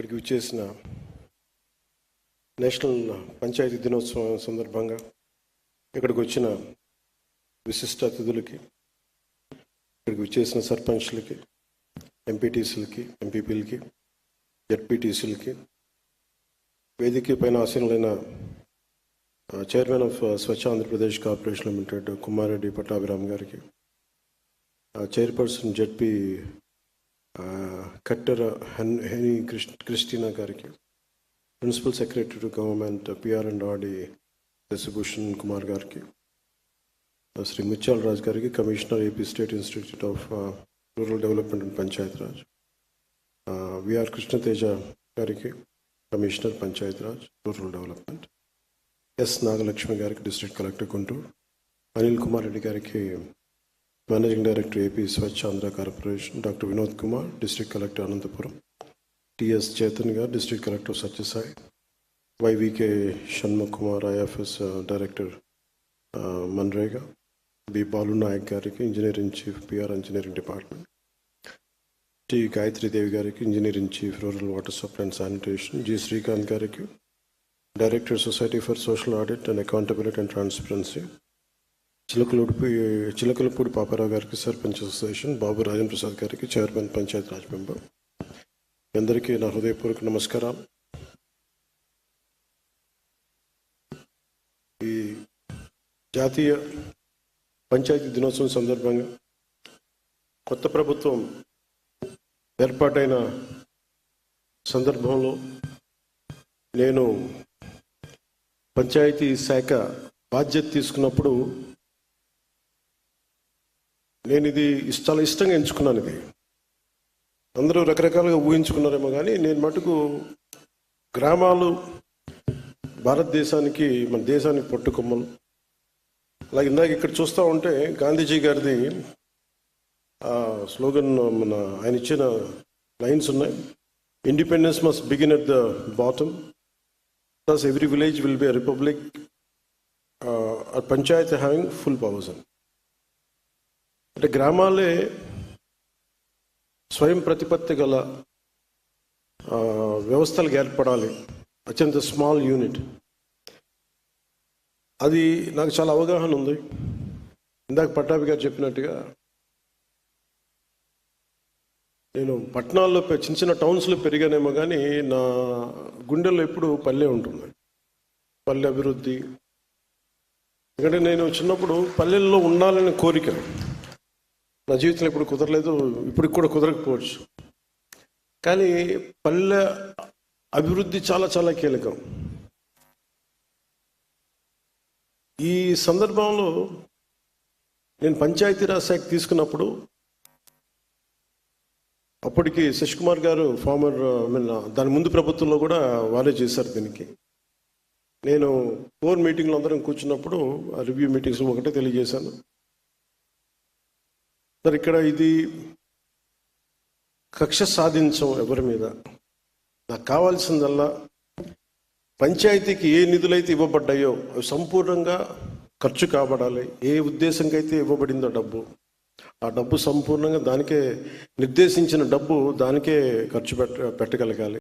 ఇక్కడికి విచ్చేసిన నేషనల్ పంచాయతీ దినోత్సవం సందర్భంగా ఇక్కడికి వచ్చిన విశిష్ట అతిథులకి, ఇక్కడికి విచ్చేసిన సర్పంచ్లకి, ఎంపీటీసీలకి, ఎంపీపీలకి, జెడ్పీటీసీలకి, వేదిక పైన ఆసీనులైన chairman of Swachh Andhra Pradesh corporation limited Kumareddy Pattabhiram గారికి, chairperson ZP Kattera Henny Christina గారికి, principal secretary to government PR and RD Shashibhushan Kumar గారికి, శ్రీ ముత్యాల రాజ్ గారికి, commissioner AP state institute of rural development and Panchayat Raj, V R Krishnateja గారికి, commissioner Panchayat Raj rural development, S Nagalakshmi గారికి, డిస్ట్రిక్ట్ కలెక్టర్ గుంటూరు, అనిల్ కుమార్ రెడ్డి గారికి, managing director AP Swachh Andhra corporation, doctor Vinod Kumar, district collector Anantapuram, T S Chetan గారు, district collector Sathyasai, Y V K Shanmukh Kumar, IFS director MNREGA, B Balu Naik గారికి, engineer in chief PR engineering department, T Gayatridevi గారికి, engineer in chief rural water supply and sanitation, G Srikanth గారికి, director society for social audit and accountability and transparency, Chilakalapudi Paparao గారికి, sarpanch association, Babu Rajendra Prasad గారికి, chairman Panchayat Raj member, అందరికీ నా హృదయపూర్వక నమస్కారాలు. ఈ జాతీయ పంచాయతీ దినోత్సవం సందర్భంగా కొత్త ప్రభుత్వం ఏర్పాటైన సందర్భంలో నేను పంచాయతీ శాఖ బాధ్యత తీసుకున్నప్పుడు నేను ఇది చాలా ఇష్టంగా ఎంచుకున్నాను. ఇది అందరూ రకరకాలుగా ఊహించుకున్నారేమో కానీ నేను మటుకు గ్రామాలు భారతదేశానికి, మన దేశానికి పట్టుకొమ్మలు. అలాగే ఇందాక ఇక్కడ చూస్తూ ఉంటే గాంధీజీ గారిది స్లోగన్, ఆయన ఇచ్చిన లైన్స్ ఉన్నాయి. Independence must begin at the bottom, thus every village will be a republic, a panchayat having full powers. అంటే గ్రామాలే స్వయం ప్రతిపత్తి గల వ్యవస్థలకు ఏర్పడాలి, అత్యంత స్మాల్ యూనిట్. అది నాకు చాలా అవగాహన ఉంది. ఇందాక పట్టాభి గారు చెప్పినట్టుగా నేను పట్టణాల్లో చిన్న చిన్న టౌన్స్లో పెరిగానేమో కానీ నా గుండెల్లో ఎప్పుడు పల్లె ఉంటుంది, పల్లె అభివృద్ధి. ఎందుకంటే నేను చిన్నప్పుడు పల్లెల్లో ఉండాలనే కోరిక నా జీవితంలో ఎప్పుడు కుదరలేదు, ఇప్పటికి కూడా కుదరకపోవచ్చు. కానీ పల్లె అభివృద్ధి చాలా చాలా కీలకం. ఈ సందర్భంలో నేను పంచాయతీరాజ్ శాఖ తీసుకున్నప్పుడు అప్పటికి శశికుమార్ గారు ఫార్మర్, దాని ముందు ప్రభుత్వంలో కూడా వారే చేశారు దీనికి. నేను 4 మీటింగ్లు అందరం కూర్చున్నప్పుడు ఆ రివ్యూ మీటింగ్స్ ఒకటే తెలియజేశాను, సార్ ఇక్కడ ఇది కక్ష సాధించం ఎవరి మీద, నాకు కావాల్సిందల్లా పంచాయతీకి ఏ నిధులైతే ఇవ్వబడ్డాయో అవి సంపూర్ణంగా ఖర్చు కాబడాలి. ఏ ఉద్దేశంకి అయితే ఇవ్వబడిందో డబ్బు, ఆ డబ్బు సంపూర్ణంగా దానికే నిర్దేశించిన డబ్బు దానికే ఖర్చు పెట్టగలగాలి.